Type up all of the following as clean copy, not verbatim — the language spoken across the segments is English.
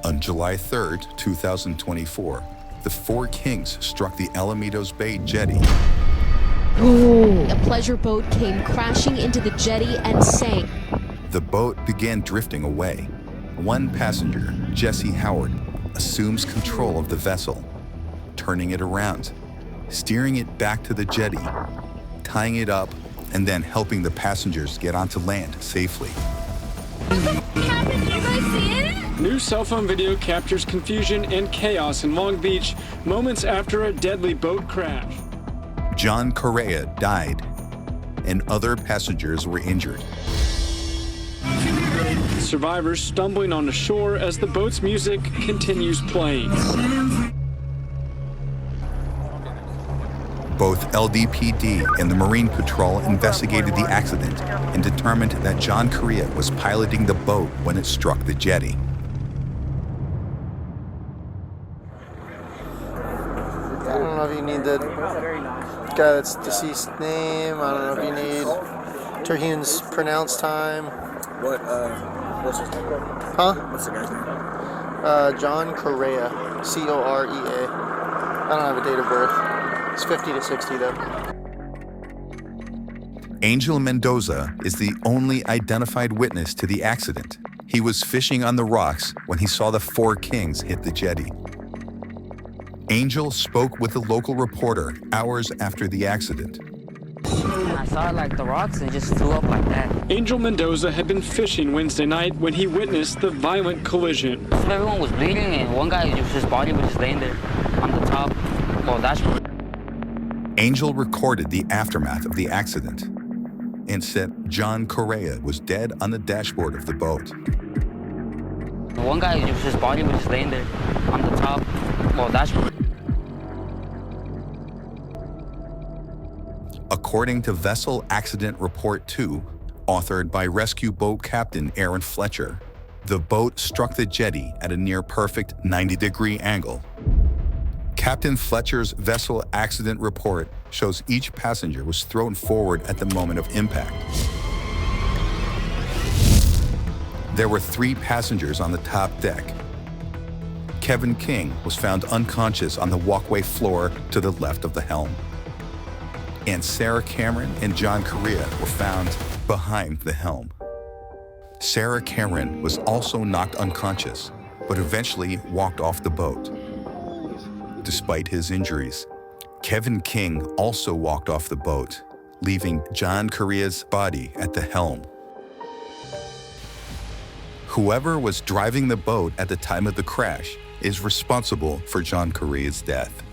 On July 3rd, 2024, the four kings struck the Alamitos Bay Jetty. A pleasure boat came crashing into the jetty and sank. The boat began drifting away. One passenger, Jesse Howard, assumes control of the vessel, turning it around, steering it back to the jetty, tying it up, and then helping the passengers get onto land safely. What happened? Did you guys see it? New cell phone video captures confusion and chaos in Long Beach moments after a deadly boat crash. John Correa died, and other passengers were injured. Survivors stumbling onto shore as the boat's music continues playing. Both LDPD and the Marine Patrol investigated the accident and determined that John Correa was piloting the boat when it struck the jetty. I don't know if you need the guy that's deceased name. I don't know if you need Terhun's pronounced time. What's his name? Huh? What's the guy's name? John Correa, C-O-R-E-A. I don't have a date of birth. It's 50 to 60 though. Angel Mendoza is the only identified witness to the accident. He was fishing on the rocks when he saw the four kings hit the jetty. Angel spoke with a local reporter hours after the accident. I saw it like the rocks and it just flew up like that. Angel Mendoza had been fishing Wednesday night when he witnessed the violent collision. Everyone was bleeding and one guy, his body was just laying there on the top, dashboard. Angel recorded the aftermath of the accident and said John Correa was dead on the dashboard of the boat. One guy, his body was just laying there on the top, dashboard. According to Vessel Accident Report 2, authored by rescue boat captain Aaron Fletcher, the boat struck the jetty at a near-perfect 90-degree angle. Captain Fletcher's Vessel Accident Report shows each passenger was thrown forward at the moment of impact. There were 3 passengers on the top deck. Kevin King was found unconscious on the walkway floor to the left of the helm. And Sarah Cameron and John Correa were found behind the helm. Sarah Cameron was also knocked unconscious, but eventually walked off the boat. Despite his injuries, Kevin King also walked off the boat, leaving John Correa's body at the helm. Whoever was driving the boat at the time of the crash is responsible for John Correa's death.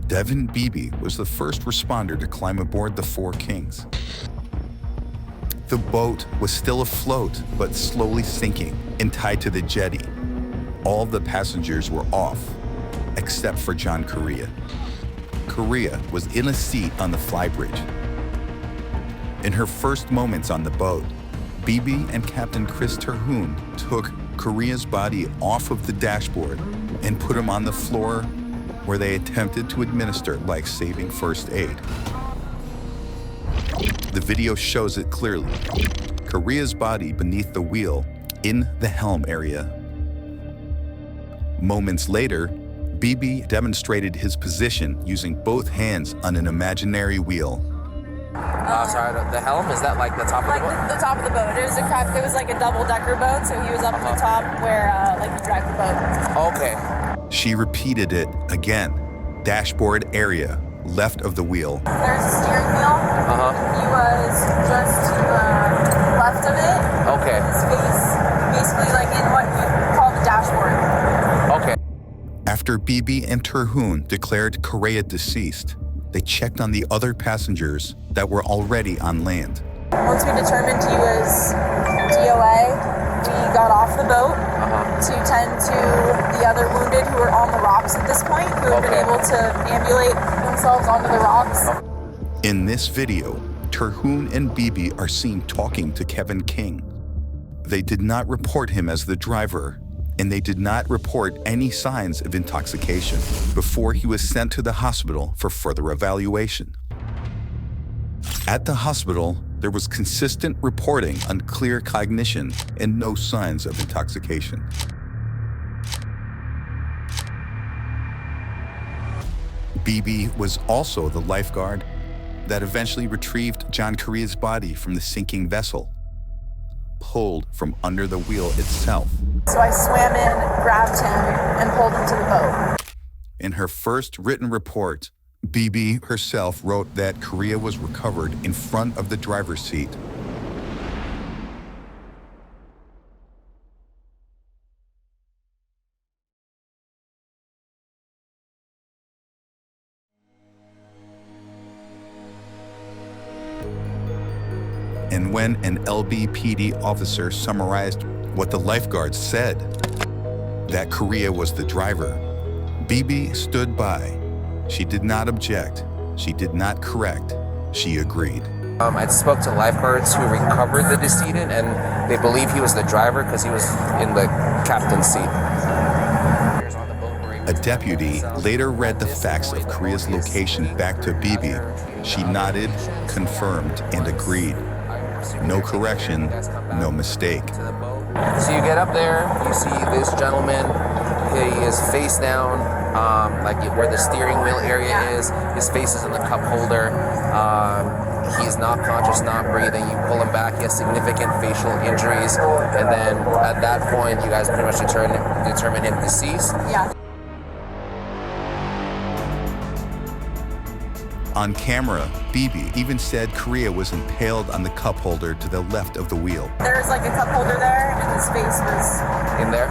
Devin Beebe was the first responder to climb aboard the Four Kings. The boat was still afloat, but slowly sinking and tied to the jetty. All the passengers were off, except for John Correa. Correa was in a seat on the flybridge. In her first moments on the boat, Beebe and Captain Chris Terhun took Correa's body off of the dashboard and put him on the floor where they attempted to administer life-saving first aid. The video shows it clearly. Correa's body beneath the wheel in the helm area. Moments later, Beebe demonstrated his position using both hands on an imaginary wheel. Sorry, the helm, is that like the top of the boat? Like the top of the boat. It was like a double-decker boat, so he was up at the top where you drive the boat. Okay. She repeated it again. Dashboard area, left of the wheel. There's a steering wheel. He was just to the left of it. Okay. His face, basically like in what you call the dashboard. Okay. After Beebe and Terhun declared Correa deceased, they checked on the other passengers that were already on land. Once we determined he was DOA, we got off the boat to tend to the other wounded who were on the rocks at this point, who have been able to ambulate themselves onto the rocks. In this video, Terhun and Beebe are seen talking to Kevin King. They did not report him as the driver, and they did not report any signs of intoxication before he was sent to the hospital for further evaluation. At the hospital, There was consistent reporting, unclear cognition, and no signs of intoxication. BB was also the lifeguard that eventually retrieved John Correa's body from the sinking vessel, pulled from under the wheel itself. So I swam in, grabbed him, and pulled him to the boat. In her first written report, BB herself wrote that Correa was recovered in front of the driver's seat. And when an LBPD officer summarized what the lifeguards said, that Correa was the driver, BB stood by. She did not object. She did not correct. She agreed. I spoke to lifeguards who recovered the decedent, and they believe he was the driver because he was in the captain's seat. A deputy later read the facts of Correa's location back to BB. She nodded, confirmed, and agreed. No correction, no mistake. So you get up there, you see this gentleman, he is face down, like where the steering wheel area is. His face is in the cup holder. He's not conscious, not breathing. You pull him back, he has significant facial injuries. And then at that point, you guys pretty much determine him deceased. Yeah. On camera, BB even said Correa was impaled on the cup holder to the left of the wheel. There was like a cup holder there, and his face was in there.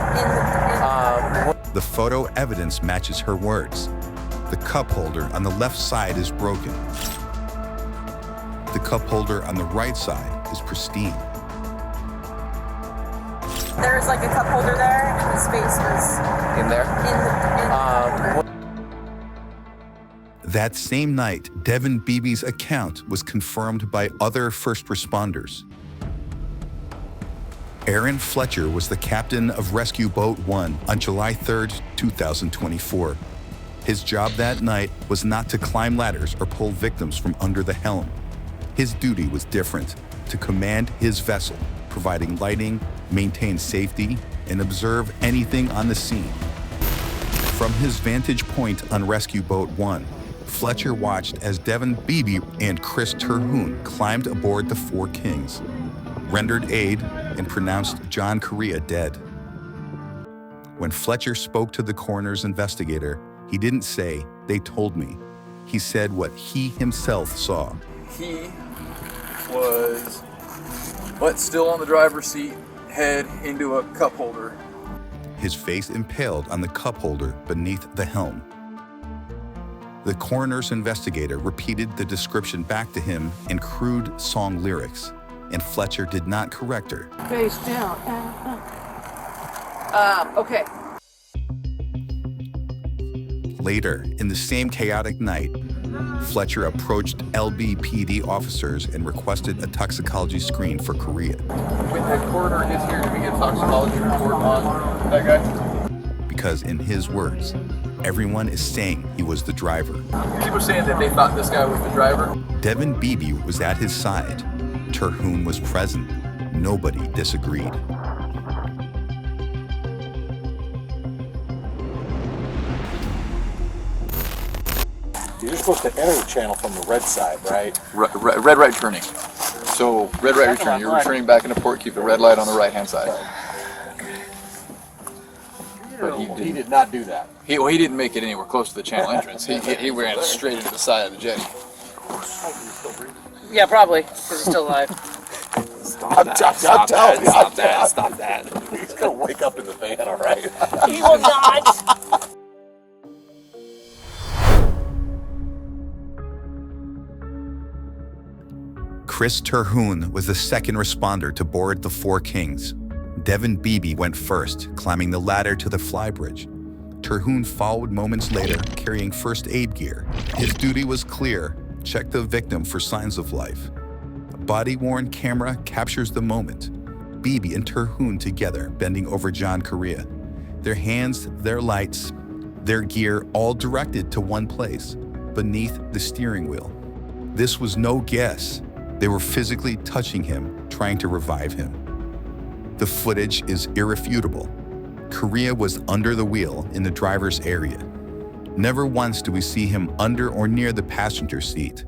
The photo evidence matches her words. The cup holder on the left side is broken. The cup holder on the right side is pristine. There was like a cup holder there, and his face was in there. That same night, Devin Beebe's account was confirmed by other first responders. Aaron Fletcher was the captain of Rescue Boat 1 on July 3, 2024. His job that night was not to climb ladders or pull victims from under the helm. His duty was different: to command his vessel, providing lighting, maintain safety, and observe anything on the scene. From his vantage point on Rescue Boat 1, Fletcher watched as Devin Beebe and Chris Terhune climbed aboard the Four Kings, rendered aid, and pronounced John Correa dead. When Fletcher spoke to the coroner's investigator, he didn't say, "They told me." He said what he himself saw. He was butt still on the driver's seat, head into a cup holder. His face impaled on the cup holder beneath the helm. The coroner's investigator repeated the description back to him in crude song lyrics, and Fletcher did not correct her. Face down. Okay. Later, in the same chaotic night, Fletcher approached LBPD officers and requested a toxicology screen for Correa. When the coroner is here, do we get a toxicology report on that guy? Because in his words, everyone is saying he was the driver. People saying that they thought this guy was the driver. Devin Beebe was at his side. Terhune was present. Nobody disagreed. You're supposed to enter the channel from the red side, right? Red right turning. So red right return. You're returning back into port. Keep the red light on the right hand side. But he did not do that. He didn't make it anywhere close to the channel entrance. He ran straight into the side of the jetty. Yeah, probably, because he's still alive. Stop that. He's gonna wake up in the van, all right? He will not. Chris Terhune was the second responder to board the Four Kings. Devin Beebe went first, climbing the ladder to the flybridge. Terhune followed moments later, carrying first aid gear. His duty was clear: check the victim for signs of life. A body-worn camera captures the moment. Beebe and Terhune together, bending over John Correa. Their hands, their lights, their gear all directed to one place, beneath the steering wheel. This was no guess. They were physically touching him, trying to revive him. The footage is irrefutable. Correa was under the wheel in the driver's area. Never once do we see him under or near the passenger seat.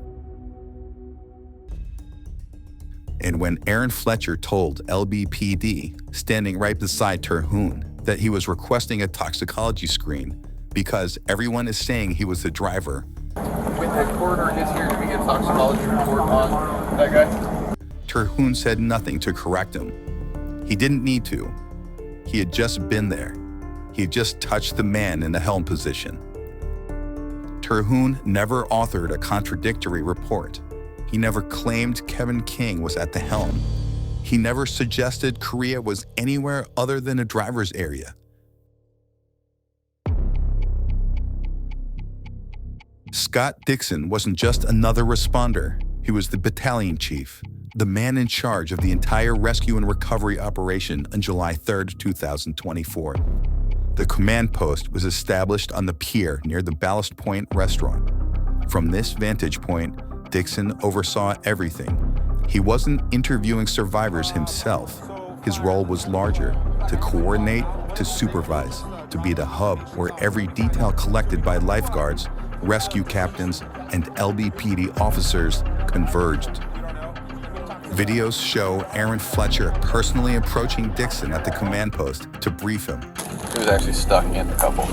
And when Aaron Fletcher told LBPD, standing right beside Terhune, that he was requesting a toxicology screen because everyone is saying he was the driver. When the coroner gets here, do we get a toxicology report on that guy? Terhune said nothing to correct him. He didn't need to. He had just been there. He had just touched the man in the helm position. Terhune never authored a contradictory report. He never claimed Kevin King was at the helm. He never suggested Correa was anywhere other than a driver's area. Scott Dixon wasn't just another responder. He was the battalion chief, the man in charge of the entire rescue and recovery operation on July 3rd, 2024. The command post was established on the pier near the Ballast Point restaurant. From this vantage point, Dixon oversaw everything. He wasn't interviewing survivors himself. His role was larger, to coordinate, to supervise, to be the hub where every detail collected by lifeguards, rescue captains, and LBPD officers converged. Videos show Aaron Fletcher personally approaching Dixon at the command post to brief him. He was actually stuck in the couple.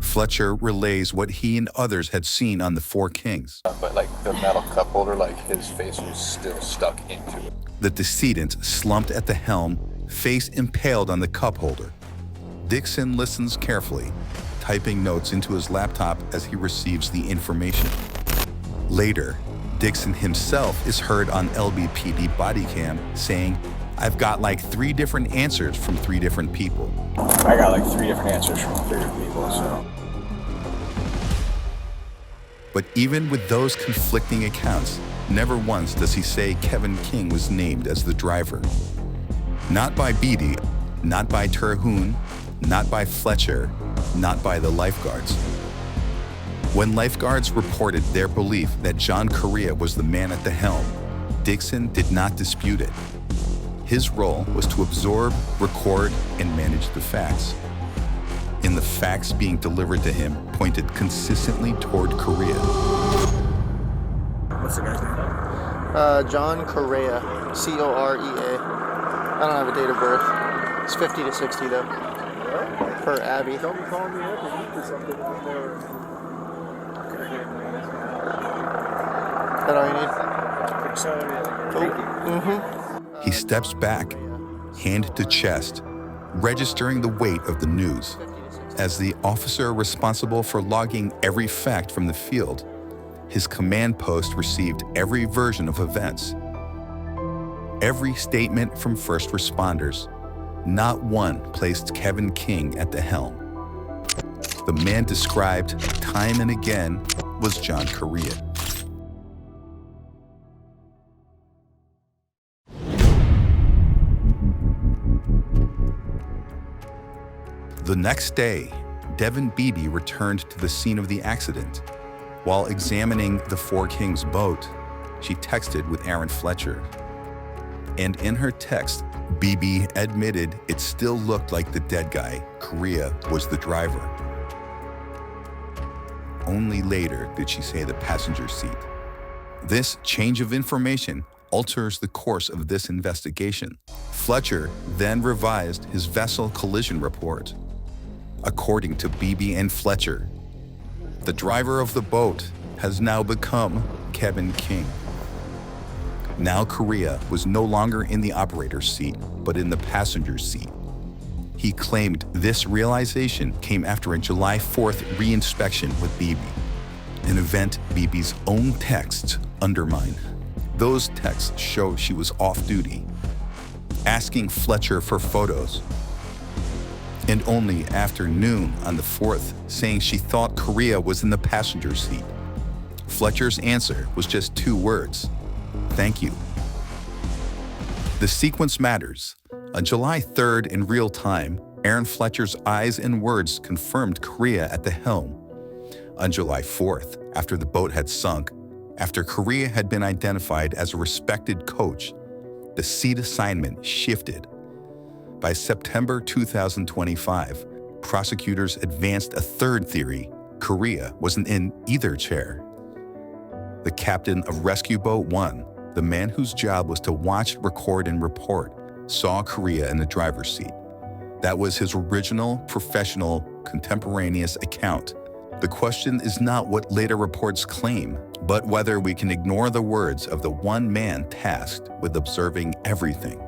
Fletcher relays what he and others had seen on the Four Kings. But like the metal cup holder, like his face was still stuck into it. The decedent slumped at the helm, face impaled on the cup holder. Dixon listens carefully, typing notes into his laptop as he receives the information. Later, Dixon himself is heard on LBPD bodycam saying, "I've got like 3 different answers from 3 different people." I got like 3 different answers from 3 different people, so. But even with those conflicting accounts, never once does he say Kevin King was named as the driver. Not by Beatty, not by Terhune, not by Fletcher, not by the lifeguards. When lifeguards reported their belief that John Correa was the man at the helm, Dixon did not dispute it. His role was to absorb, record, and manage the facts. And the facts being delivered to him pointed consistently toward Correa. What's the guy's name? John Correa, C-O-R-E-A. I don't have a date of birth. It's 50 to 60 though. Per Abby. Don't be calling me up and for something before. Is that all you need? So, yeah. He steps back, hand to chest, registering the weight of the news. As the officer responsible for logging every fact from the field, his command post received every version of events. Every statement from first responders. Not one placed Kevin King at the helm. The man described time and again was John Correa. The next day, Devin Beebe returned to the scene of the accident. While examining the Four Kings boat, she texted with Aaron Fletcher. And in her text, Beebe admitted it still looked like the dead guy, Correa, was the driver. Only later did she say the passenger seat. This change of information alters the course of this investigation. Fletcher then revised his vessel collision report. According to Beebe and Fletcher, the driver of the boat has now become Kevin King. Now Correa was no longer in the operator's seat, but in the passenger's seat. He claimed this realization came after a July 4th reinspection with Beebe, an event Beebe's own texts undermine. Those texts show she was off duty, asking Fletcher for photos, and only after noon on the 4th saying she thought Correa was in the passenger seat. Fletcher's answer was just 2 words: "Thank you." The sequence matters. On July 3rd in real time, Aaron Fletcher's eyes and words confirmed Correa at the helm. On July 4th, after the boat had sunk, After Korea had been identified as a respected coach, the seat assignment shifted. By September 2025, prosecutors advanced a third theory: Korea wasn't in either chair. The captain of Rescue Boat 1, the man whose job was to watch, record, and report, saw Korea in the driver's seat. That was his original, professional, contemporaneous account. The question is not what later reports claim, but whether we can ignore the words of the one man tasked with observing everything.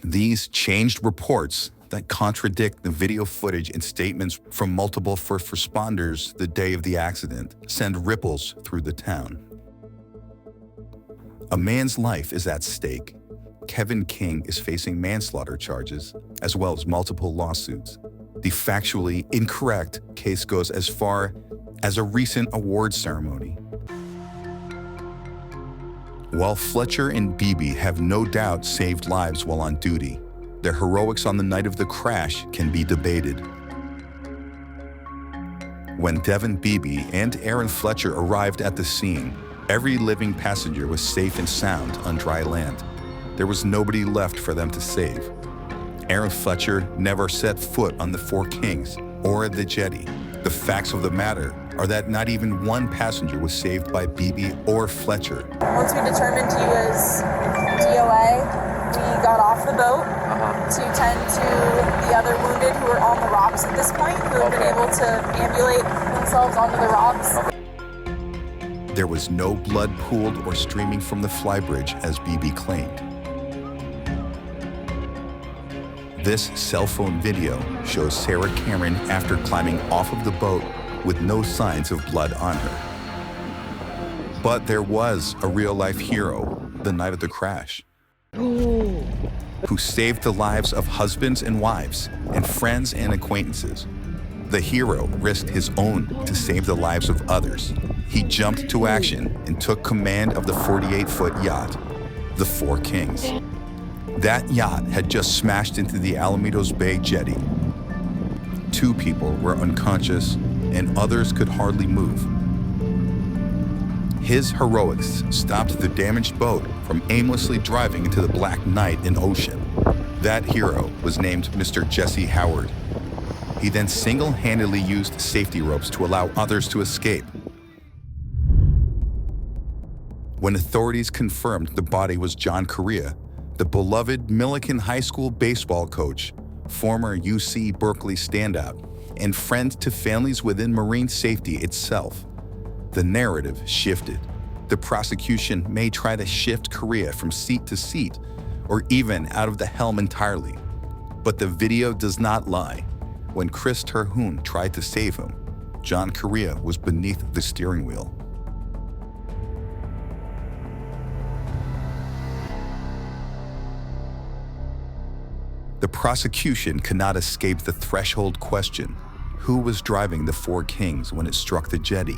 These changed reports that contradict the video footage and statements from multiple first responders the day of the accident send ripples through the town. A man's life is at stake. Kevin King is facing manslaughter charges, as well as multiple lawsuits. The factually incorrect case goes as far as a recent award ceremony. While Fletcher and Beebe have no doubt saved lives while on duty, their heroics on the night of the crash can be debated. When Devin Beebe and Aaron Fletcher arrived at the scene, every living passenger was safe and sound on dry land. There was nobody left for them to save. Aaron Fletcher never set foot on the Four Kings or the jetty. The facts of the matter are that not even one passenger was saved by Beebe or Fletcher. Once we determined he was DOA, we got off the boat to tend to the other wounded who were on the rocks at this point, who have been able to ambulate themselves onto the rocks. There was no blood pooled or streaming from the flybridge, as Beebe claimed. This cell phone video shows Sarah Cameron after climbing off of the boat with no signs of blood on her. But there was a real-life hero the night of the crash, who saved the lives of husbands and wives and friends and acquaintances. The hero risked his own to save the lives of others. He jumped to action and took command of the 48-foot yacht, the Four Kings. That yacht had just smashed into the Alamitos Bay Jetty. 2 people were unconscious and others could hardly move. His heroics stopped the damaged boat from aimlessly driving into the black night and ocean. That hero was named Mr. Jesse Howard. He then single-handedly used safety ropes to allow others to escape. When authorities confirmed the body was John Correa, the beloved Millikan High School baseball coach, former UC Berkeley standout, and friend to families within marine safety itself, the narrative shifted. The prosecution may try to shift Correa from seat to seat, or even out of the helm entirely. But the video does not lie. When Chris Terhune tried to save him, John Correa was beneath the steering wheel. The prosecution cannot escape the threshold question: who was driving the Four Kings when it struck the jetty?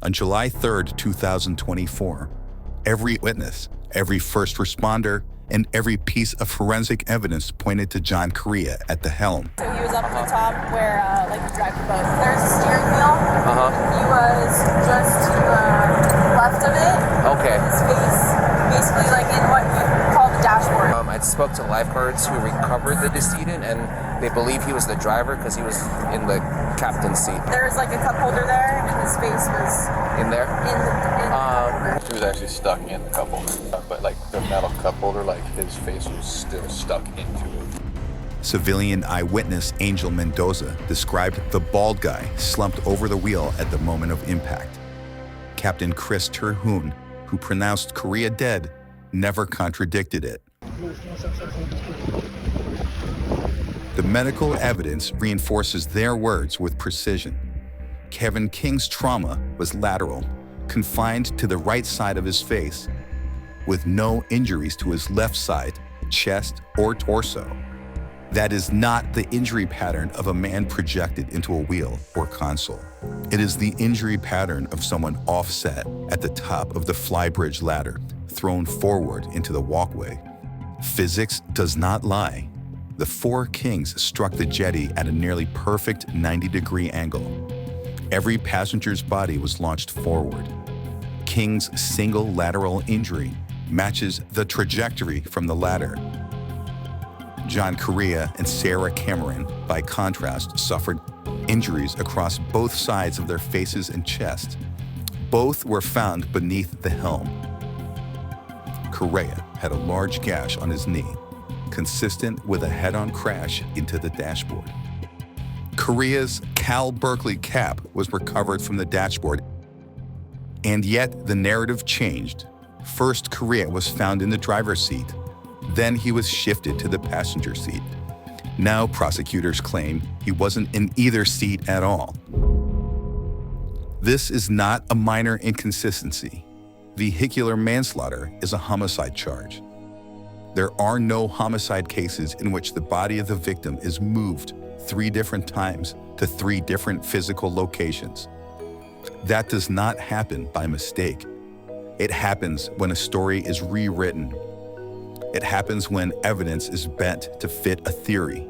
On July 3rd, 2024, every witness, every first responder, and every piece of forensic evidence pointed to John Correa at the helm. So he was up at the top where, you drive the boat. There's a steering wheel. He was just to the left of it. Okay. His face, basically in what you call the dashboard. I spoke to lifeguards who recovered the decedent, and they believe he was the driver because he was in the captain's seat. There was a cup holder there, and his face was in there. He was actually stuck in the cup holder, but the metal cup holder, his face was still stuck into it. Civilian eyewitness Angel Mendoza described the bald guy slumped over the wheel at the moment of impact. Captain Chris Terhune, who pronounced Correa dead, never contradicted it. The medical evidence reinforces their words with precision. Kevin King's trauma was lateral, confined to the right side of his face, with no injuries to his left side, chest, or torso. That is not the injury pattern of a man projected into a wheel or console. It is the injury pattern of someone offset at the top of the flybridge ladder, thrown forward into the walkway. Physics does not lie. The four Kings struck the jetty at a nearly perfect 90-degree angle. Every passenger's body was launched forward. King's single lateral injury matches the trajectory from the ladder. John Correa and Sarah Cameron, by contrast, suffered injuries across both sides of their faces and chest. Both were found beneath the helm. Correa had a large gash on his knee, consistent with a head-on crash into the dashboard. Correa's Cal Berkeley cap was recovered from the dashboard, and yet the narrative changed. First, Correa was found in the driver's seat. Then he was shifted to the passenger seat. Now prosecutors claim he wasn't in either seat at all. This is not a minor inconsistency. Vehicular manslaughter is a homicide charge. There are no homicide cases in which the body of the victim is moved 3 different times to 3 different physical locations. That does not happen by mistake. It happens when a story is rewritten. It happens when evidence is bent to fit a theory.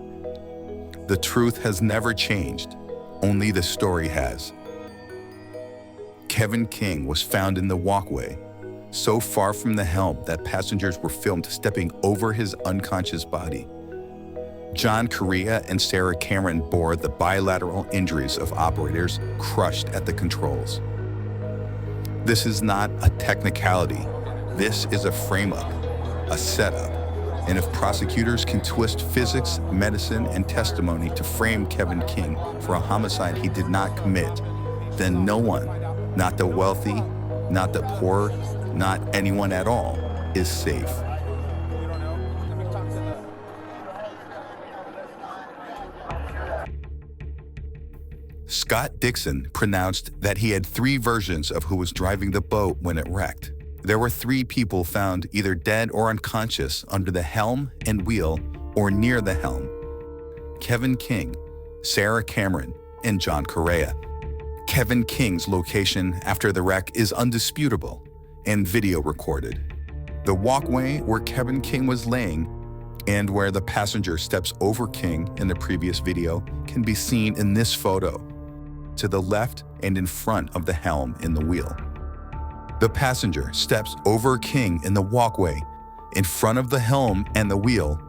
The truth has never changed, only the story has. Kevin King was found in the walkway, so far from the helm that passengers were filmed stepping over his unconscious body. John Correa and Sarah Cameron bore the bilateral injuries of operators crushed at the controls. This is not a technicality. This is a frame-up, a setup. And if prosecutors can twist physics, medicine, and testimony to frame Kevin King for a homicide he did not commit, then no one, not the wealthy, not the poor, not anyone at all, is safe. Scott Dixon pronounced that he had 3 versions of who was driving the boat when it wrecked. There were 3 people found either dead or unconscious under the helm and wheel or near the helm: Kevin King, Sarah Cameron, and John Correa. Kevin King's location after the wreck is undisputable and video recorded. The walkway where Kevin King was laying and where the passenger steps over King in the previous video can be seen in this photo, to the left and in front of the helm and the wheel. The passenger steps over King in the walkway, in front of the helm and the wheel,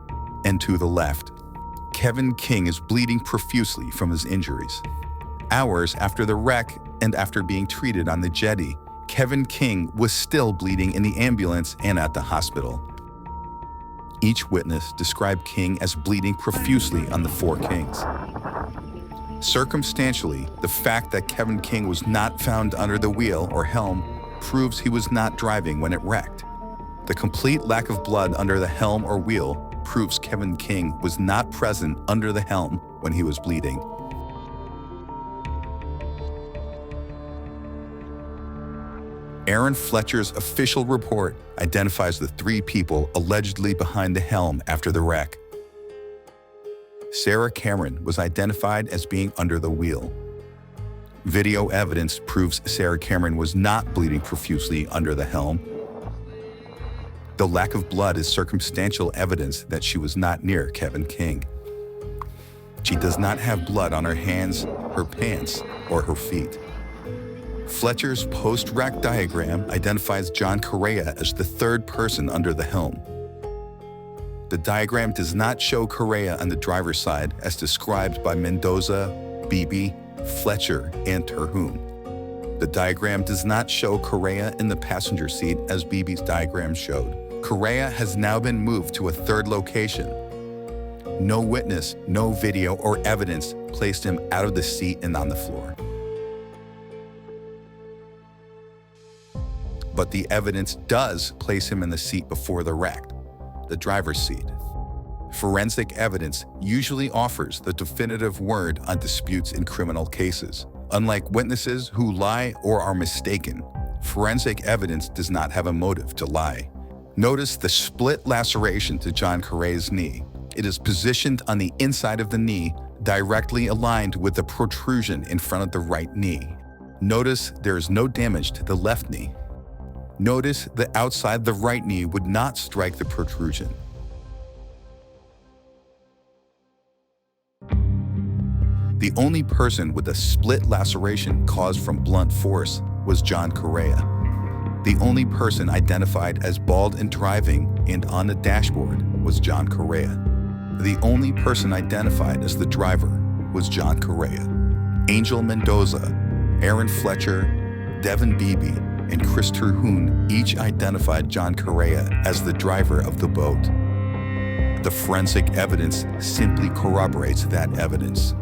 and to the left. Kevin King is bleeding profusely from his injuries. Hours after the wreck and after being treated on the jetty, Kevin King was still bleeding in the ambulance and at the hospital. Each witness described King as bleeding profusely on the 4 Kings. Circumstantially, the fact that Kevin King was not found under the wheel or helm proves he was not driving when it wrecked. The complete lack of blood under the helm or wheel proves Kevin King was not present under the helm when he was bleeding. Aaron Fletcher's official report identifies the 3 people allegedly behind the helm after the wreck. Sarah Cameron was identified as being under the wheel. Video evidence proves Sarah Cameron was not bleeding profusely under the helm. The lack of blood is circumstantial evidence that she was not near Kevin King. She does not have blood on her hands, her pants, or her feet. Fletcher's post-wreck diagram identifies John Correa as the 3rd person under the helm. The diagram does not show Correa on the driver's side as described by Mendoza, Beebe, Fletcher, and Terhune. The diagram does not show Correa in the passenger seat as Beebe's diagram showed. Correa has now been moved to a 3rd location. No witness, no video or evidence placed him out of the seat and on the floor. But the evidence does place him in the seat before the wreck, the driver's seat. Forensic evidence usually offers the definitive word on disputes in criminal cases. Unlike witnesses who lie or are mistaken, forensic evidence does not have a motive to lie. Notice the split laceration to John Correa's knee. It is positioned on the inside of the knee, directly aligned with the protrusion in front of the right knee. Notice there is no damage to the left knee. Notice the outside the right knee would not strike the protrusion. The only person with a split laceration caused from blunt force was John Correa. The only person identified as bald and driving and on the dashboard was John Correa. The only person identified as the driver was John Correa. Angel Mendoza, Aaron Fletcher, Devin Beebe, and Chris Terhune each identified John Correa as the driver of the boat. The forensic evidence simply corroborates that evidence.